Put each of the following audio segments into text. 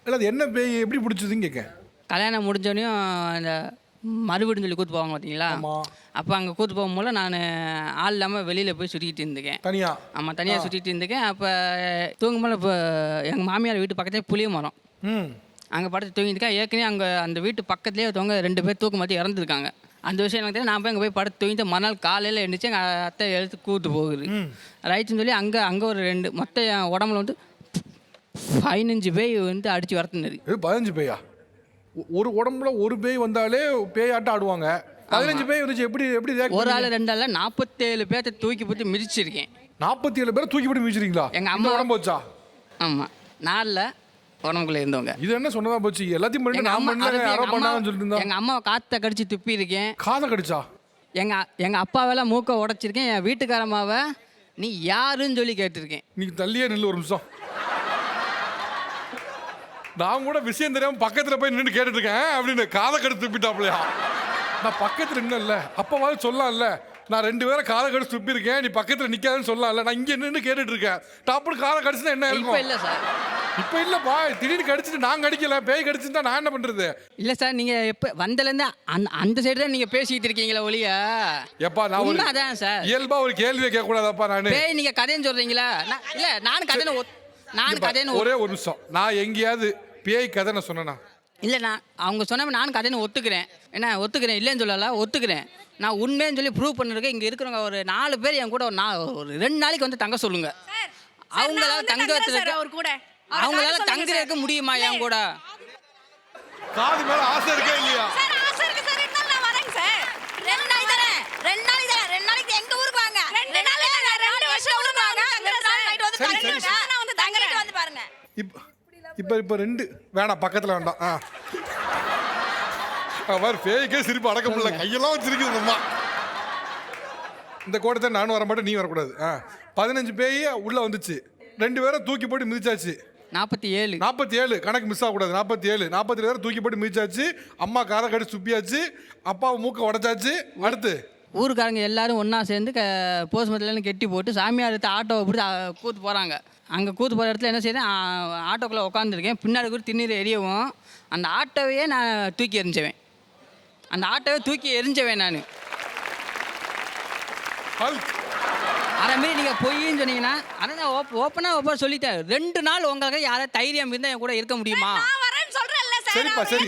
இல்லை அது என்ன பேய் எப்படி பிடிச்சதுன்னு கேட்க. கல்யாணம் முடிஞ்சோடனையும் அந்த மறுவீடுன்னு சொல்லி கூத்து போவாங்க பார்த்தீங்களா? ஆமாம். அப்போ அங்கே கூத்து போகும்போது நான் ஆள் இல்லாமல் வெளியில் போய் சுற்றிக்கிட்டு இருந்துக்கேன். தனியாக? ஆமாம், தனியாக சுற்றிட்டு இருந்துக்கேன். அப்போ தூங்கும்போது இப்போ எங்கள் மாமியார் வீட்டு பக்கத்துலேயே புளிய மரம், அங்கே படுத்து தூங்கிட்டுருக்கேன். ஏற்கனவே அங்கே அந்த வீட்டு பக்கத்துலேயே ஒருத்தவங்க 2 பேர் தூக்கு மாற்றி இறந்துருக்காங்க. அந்த விஷயம் எனக்கு தெரியும். நான் போய் அங்கே போய் படுத்து தூங்கிட்டு மறுநாள் காலையில் எழுந்திரிச்சு எங்கள் அத்தை எடுத்து கூத்து போகுது. ரைட்டுன்னு சொல்லி அங்கே ஒரு 2 மொத்தம் என் உடம்புல வந்து 15 பேய் வந்து அடித்து வரத்துனது. 15 பேயா? ஒரு உடம்புல ஒரு பேய் வந்தாலே பேயாட்டம் ஆடுவாங்க. 15 பேய் வந்துச்சு. எப்படி எப்படி ஒரு ஆள் 2 ஆள் 47 பேர்த்த தூக்கி போட்டு மிதிச்சிருக்கேன். 47 பேரை தூக்கி போட்டு மிதிச்சிருக்கீங்களா? எங்கள் அம்மா உடம்பு வச்சா? ஆமாம், நாளில் உடம்புக்குள்ளே இருந்தவங்க. இது என்ன சொன்னதா போச்சு? எல்லாத்தையும் பண்ணிட்டு நான் பண்ணல யாரோ பண்ணாங்கன்னு சொல்லிட்டு இருந்தா. எங்கள் அம்மாவை காற்றை கடிச்சு துப்பி இருக்கேன். காதை கடிச்சா? எங்கள் அப்பாவெல்லாம் மூக்கை உடைச்சிருக்கேன். என் வீட்டுக்காரம்மாவை நீ யாருன்னு சொல்லி கேட்டிருக்கேன். நீ தள்ளியே நில்லு ஒரு நிமிஷம். நான் கூட விஷயம் தெரியாம பக்கத்துல போய் நின்று கேட்டுட்டு இருக்கேன் அப்படின்னு காதை கடிச்சு துப்பிட்டாப்லையா? நான் பக்கத்துல நின்னல, அப்பவாவது சொல்லலாம்ல, நான் 2 பேரை காதை கடிச்சு துப்பி இருக்கேன், நீ பக்கத்துல நிக்காதுன்னு சொல்லலாம்ல. நான் இங்க நின்று கேட்டுட்டு இருக்கேன். டாப்புன்னு காதை கடிச்சுனா என்ன இருக்கும்? இப்போ இல்லை சார். இப்போ இல்லப்பா, திடீர்னு கடிச்சிட்டு நான் கடிக்கல, பேய் கடிச்சுட்டா நான் என்ன பண்றது? இல்லை சார், நீங்கள் எப்போ வந்தலேருந்து அந்த சைடு தான் நீங்கள் பேசிக்கிட்டு இருக்கீங்களா ஒழிய. எப்பா நான் ஒரு அதான் சார், இயல்பா ஒரு கேள்வியை கேட்கக்கூடாதப்பா. நான் பேய் நீங்கள் கதைன்னு சொல்கிறீங்களா? இல்லை, நான் கதைன்னு ஒரே ஒரு நிமிஷம். நான் எங்கேயாவது பேய் கதை நான் சொன்னேனா? இல்லை, அவங்க சொன்ன நான் கதைன்னு ஒத்துக்கிறேன். என்ன ஒத்துக்கிறேன், இல்லைன்னு சொல்லல, ஒத்துக்கிறேன். நான் உண்மைன்னு சொல்லி ப்ரூவ் பண்ணிருக்கேன். இங்கே இருக்கிறவங்க ஒரு 4 பேர் என் கூட ஒரு 2 நாளைக்கு வந்து தங்க சொல்லுங்க. அவங்களால தங்குறதுக்கு முடியுமா என் கூட? காது மேல ஆசை இருக்கா இல்லையா? இப்ப 2 வேணாம், பக்கத்துல வேண்டாம். அவர் பேய்க்கே சிரிப்பு அடக்க முடியல, கையெல்லாம் வச்சிருக்குது அம்மா. இந்த கோட்டத்தை நானும் வர மாட்டேன், நீ வரக்கூடாது. 15 பேய் உள்ள வந்துச்சு, 2 பேரை தூக்கி போட்டு மிதிச்சாச்சு. 47 கணக்கு மிஸ் ஆகக்கூடாது. 47 பேரை தூக்கி போட்டு மிதிச்சாச்சு. அம்மா காரை கடிச்சு சுப்பியாச்சு, அப்பாவை மூக்க உடைச்சாச்சு. அடுத்து ஊருக்காரங்க எல்லாரும் ஒன்றா சேர்ந்து போஸ்மரத்துலேருந்து கெட்டி போட்டு சாமியார் எடுத்து ஆட்டோவை பிடிச்சி கூத்து போகிறாங்க. அங்கே கூத்து போகிற இடத்துல என்ன செய்யறேன், ஆட்டோக்குள்ளே உட்காந்துருக்கேன். பின்னாடி கூட திண்ணீர் எரியவும் அந்த ஆட்டோவையே நான் தூக்கி எரிஞ்சவேன். நான் அதேமாரி நீங்கள் பொய்ன்னு சொன்னீங்கன்னா அதை நான் ஓப்பனாக சொல்லிட்டேன். 2 நாள் உங்களுக்கு யாராவது தைரியம் இருந்தால் என் கூட இருக்க முடியுமா? சரிப்பா, சரி.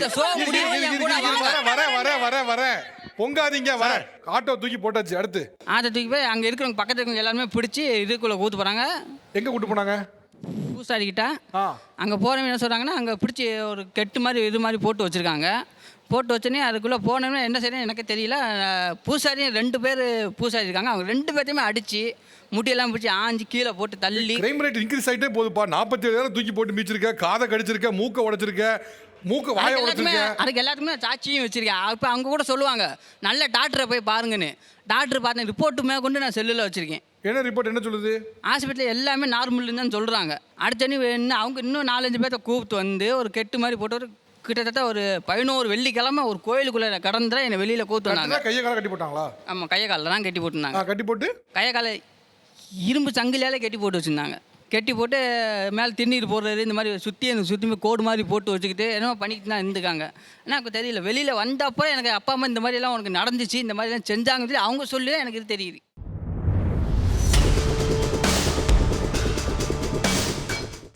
வரேன், பொங்காதீங்க, வரேன். ஆட்டோ தூக்கி போட்டாச்சு. அடுத்து ஆட்டோ தூக்கி போய் அங்கே இருக்கிறவங்க பக்கத்துல இருக்கவங்க எல்லாருமே பிடிச்சி இதுக்குள்ளே கூத்து போகிறாங்க. எங்கே கூட்டு போனாங்க? பூசாரிக்கிட்ட. அங்கே போகிறவங்க என்ன சொல்கிறாங்கன்னா, அங்கே பிடிச்சி ஒரு கெட்டு மாதிரி இது மாதிரி போட்டு வச்சுருக்காங்க. போட்டு வச்சோன்னே அதுக்குள்ளே போனோம்னா என்ன செய்யணும் எனக்கு தெரியல. பூசாரியும் 2 பேர் பூசாரி இருக்காங்க. அவங்க 2 பேர்த்தையுமே அடித்து முட்டியெல்லாம் பிடிச்சி ஆஞ்சி கீழே போட்டு தள்ளி. கிரைம் ரேட் இன்க்ரீஸ் ஆகிட்டே போகுதுப்பா. 47 தூக்கி போட்டு மிச்சிருக்க, காதை கடிச்சிருக்க, மூக்கை உடைச்சிருக்க, மூக்கு வாயை உடைச்சிருக்க. அதுக்கு எல்லாத்துக்குமே சாட்சியும் வச்சிருக்கேன். இப்போ அவங்க கூட சொல்லுவாங்க நல்ல டாக்டரை போய் பாருங்கன்னு. டாக்டர் பார்த்தேன், ரிப்போர்ட்டுமே கொண்டு நான் செல்லில் வச்சுருக்கேன். என்ன ரிப்போர்ட் என்ன சொல்லுது? ஹாஸ்பிட்டலில் எல்லாமே நார்மல்னு தான் சொல்கிறாங்க. அடுத்தனி அவங்க இன்னும் 4-5 பேர்த்த கூப்பிட்டு வந்து ஒரு கெட்டு மாதிரி போட்டு ஒரு கிட்டத்தட்ட ஒரு 11 வெள்ளிக்கிழமை ஒரு கோயிலுக்குள்ளே கடந்துதான் என்னை வெளியில் கூத்து வந்தாங்க. கையை காலை கட்டி போட்டாங்களா? ஆமாம், கையை காலில் தான் கட்டி போட்டுருந்தாங்க. கட்டி போட்டு கையை காலை இரும்பு சங்கிலியால் கட்டி போட்டு வச்சுருந்தாங்க. கட்டி போட்டு மேலே திண்ணீர் போடுறது இந்த மாதிரி சுற்றி கோடு மாதிரி போட்டு வச்சுக்கிட்டு என்னமோ பண்ணிக்கிட்டு தான் இருந்துக்காங்க. எனக்கு தெரியல. வெளியில் வந்தப்போ எனக்கு அப்பா அம்மா இந்த மாதிரிலாம் உனக்கு நடந்துச்சு, இந்த மாதிரிலாம் செஞ்சாங்கன்னு சொல்லி அவங்க சொல்லி தான் எனக்கு இது தெரியுது.